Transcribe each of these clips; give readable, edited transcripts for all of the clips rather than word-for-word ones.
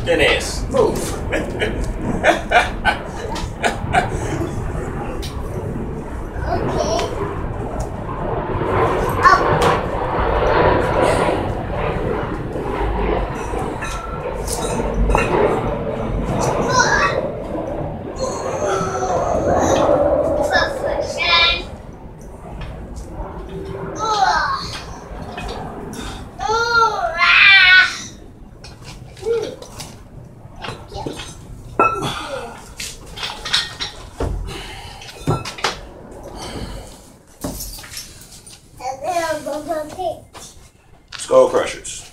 Dennis, move. Skull crushers.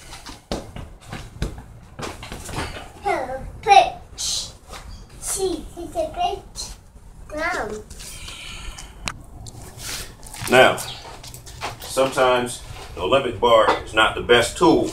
Now, sometimes the Olympic bar is not the best tool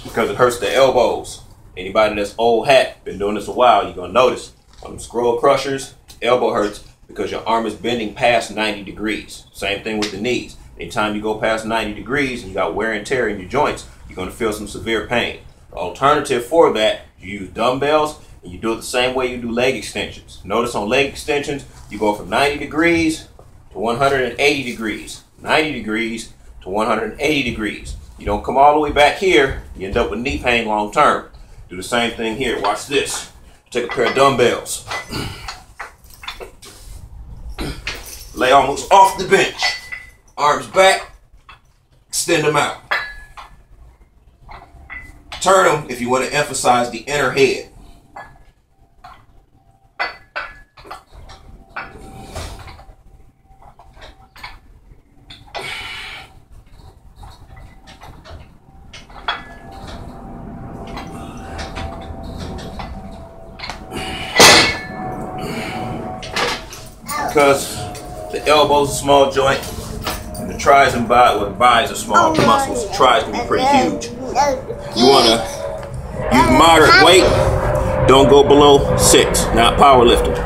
because it hurts the elbows. Anybody that's old hat, been doing this a while, you're gonna notice on them skull crushers, elbow hurts because your arm is bending past 90 degrees. Same thing with the knees. Anytime you go past 90 degrees and you got wear and tear in your joints, you're going to feel some severe pain. The alternative for that, you use dumbbells and you do it the same way you do leg extensions. Notice on leg extensions, you go from 90 degrees to 180 degrees, 90 degrees to 180 degrees. You don't come all the way back here, you end up with knee pain long term. Do the same thing here. Watch this. Take a pair of dumbbells. Lay almost off the bench. Arms back, extend them out. Turn them if you want to emphasize the inner head. Because the elbow's a small joint, and the tris and bi, well, the bi is a small muscles. The tris can be pretty huge. You want to use moderate weight. Don't go below 6. Not powerlifting.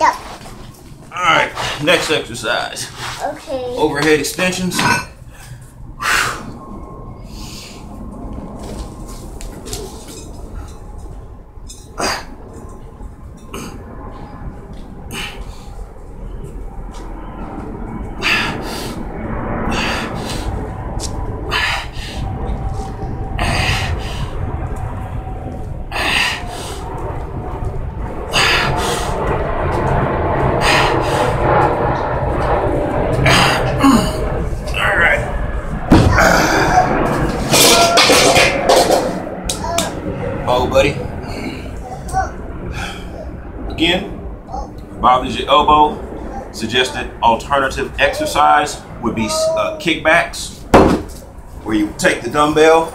Yep. All right. Next exercise. Okay. Overhead extensions. Buddy. Again, bothers your elbow, suggested alternative exercise would be kickbacks, where you take the dumbbell,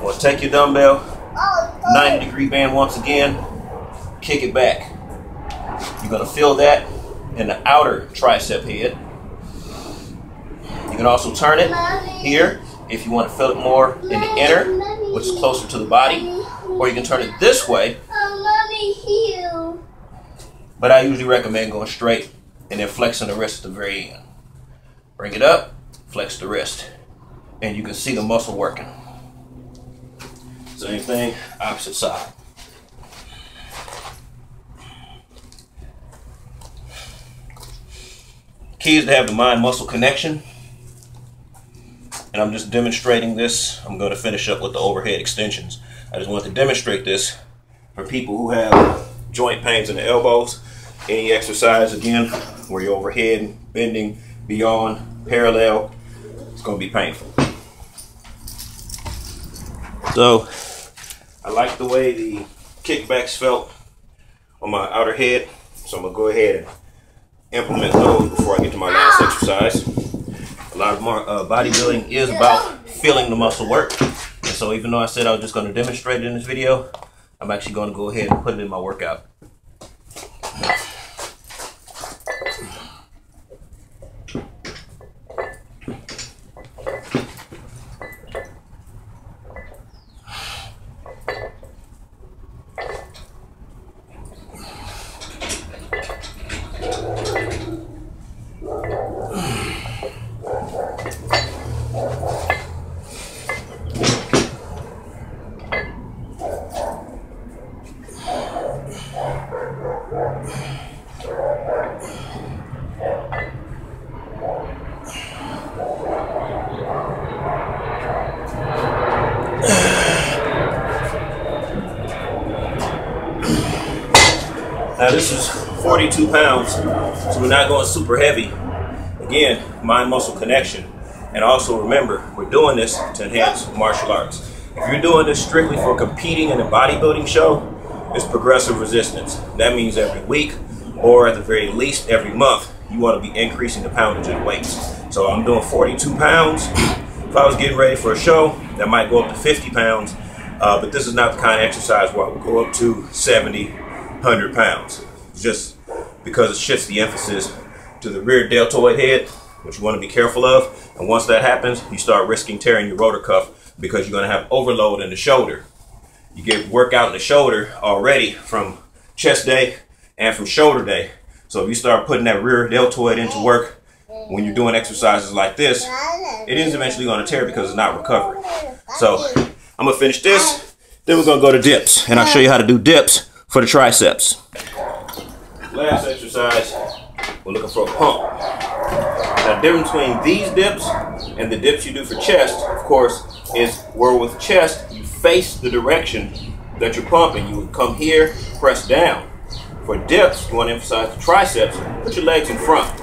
or take your dumbbell, 90-degree band once again, kick it back. You're going to feel that in the outer tricep head. You can also turn it here if you want to feel it more in the inner, which is closer to the body, or you can turn it this way. But I usually recommend going straight and then flexing the wrist at the very end. Bring it up, flex the wrist, and you can see the muscle working. Same thing, opposite side. Key is to have the mind-muscle connection. And I'm just demonstrating this. I'm going to finish up with the overhead extensions. I just want to demonstrate this for people who have joint pains in the elbows. Any exercise, again, where you're overhead, bending, beyond, parallel, it's going to be painful. So, I like the way the kickbacks felt on my outer head. So I'm going to go ahead and implement those before I get to my last exercise. A lot of more bodybuilding is about feeling the muscle work. And so even though I said I was just going to demonstrate it in this video, I'm actually going to go ahead and put it in my workout. 42 pounds, so we're not going super heavy. Again, mind-muscle connection. And also remember, we're doing this to enhance martial arts. If you're doing this strictly for competing in a bodybuilding show, it's progressive resistance. That means every week, or at the very least every month, you want to be increasing the poundage of the weights. So I'm doing 42 pounds. If I was getting ready for a show, that might go up to 50 pounds. But this is not the kind of exercise where I would go up to 70, 100 pounds. Just because it shifts the emphasis to the rear deltoid head, which you want to be careful of. And once that happens, you start risking tearing your rotor cuff because you're going to have overload in the shoulder. You get workout in the shoulder already from chest day and from shoulder day. So if you start putting that rear deltoid into work when you're doing exercises like this, it is eventually going to tear because it's not recovering. So I'm going to finish this, then we're going to go to dips, and I'll show you how to do dips for the triceps. Last exercise, we're looking for a pump. Now, the difference between these dips and the dips you do for chest, of course, is where with chest, you face the direction that you're pumping. You would come here, press down. For dips, you want to emphasize the triceps, put your legs in front.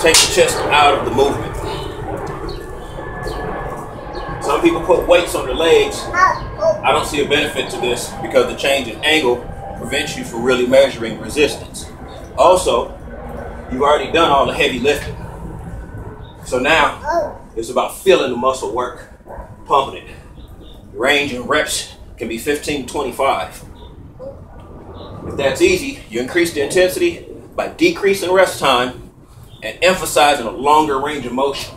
Take the chest out of the movement. Some people put weights on their legs. I don't see a benefit to this because the change in angle prevents you from really measuring resistance. Also, you've already done all the heavy lifting. So now, it's about feeling the muscle work, pumping it. The range and reps can be 15 to 25. If that's easy, you increase the intensity by decreasing rest time and emphasizing a longer range of motion.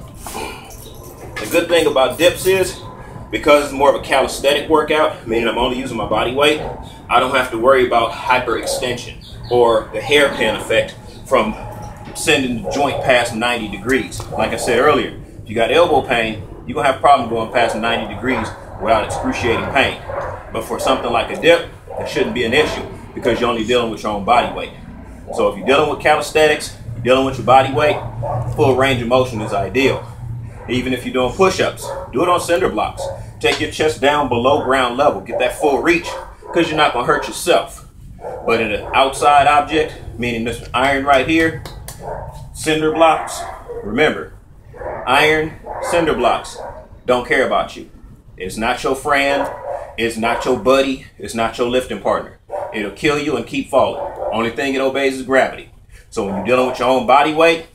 The good thing about dips is, because it's more of a calisthenic workout, meaning I'm only using my body weight, I don't have to worry about hyperextension or the hairpin effect from sending the joint past 90 degrees. Like I said earlier, if you got elbow pain, you're going to have a problem going past 90 degrees without excruciating pain. But for something like a dip, that shouldn't be an issue because you're only dealing with your own body weight. So if you're dealing with calisthenics, you're dealing with your body weight, full range of motion is ideal. Even if you're doing push-ups, do it on cinder blocks. Take your chest down below ground level. Get that full reach because you're not going to hurt yourself. But in an outside object, meaning this iron right here, cinder blocks, remember, iron cinder blocks don't care about you. It's not your friend. It's not your buddy. It's not your lifting partner. It'll kill you and keep falling. Only thing it obeys is gravity. So when you're dealing with your own body weight,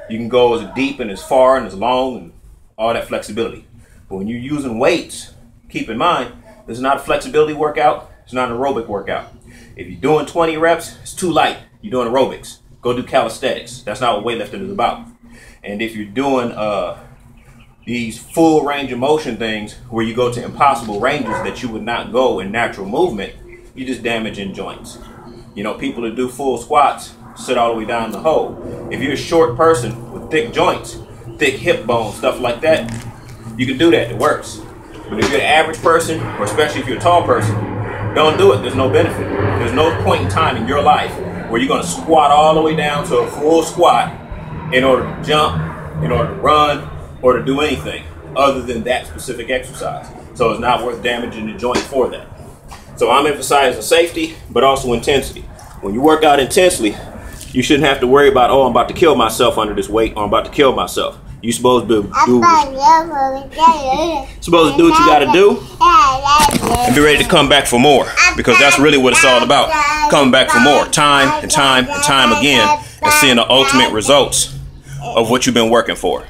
you can go as deep and as far and as long and all that flexibility. But when you're using weights, keep in mind, this is not a flexibility workout. It's not an aerobic workout. If you're doing 20 reps, it's too light. You're doing aerobics. Go do calisthenics. That's not what weightlifting is about. And if you're doing these full range of motion things where you go to impossible ranges that you would not go in natural movement, you're just damaging joints. You know, people that do full squats sit all the way down the hole. If you're a short person with thick joints, thick hip bones, stuff like that, you can do that. It works. But if you're an average person, or especially if you're a tall person, don't do it. There's no benefit. There's no point in time in your life where you're going to squat all the way down to a full squat in order to jump, in order to run, or to do anything other than that specific exercise. So it's not worth damaging the joint for that. So I'm emphasizing safety, but also intensity. When you work out intensely, you shouldn't have to worry about, oh, I'm about to kill myself under this weight, or I'm about to kill myself. You're supposed to do what you got to do and be ready to come back for more, because that's really what it's all about. Coming back for more, time and time and time again, and seeing the ultimate results of what you've been working for.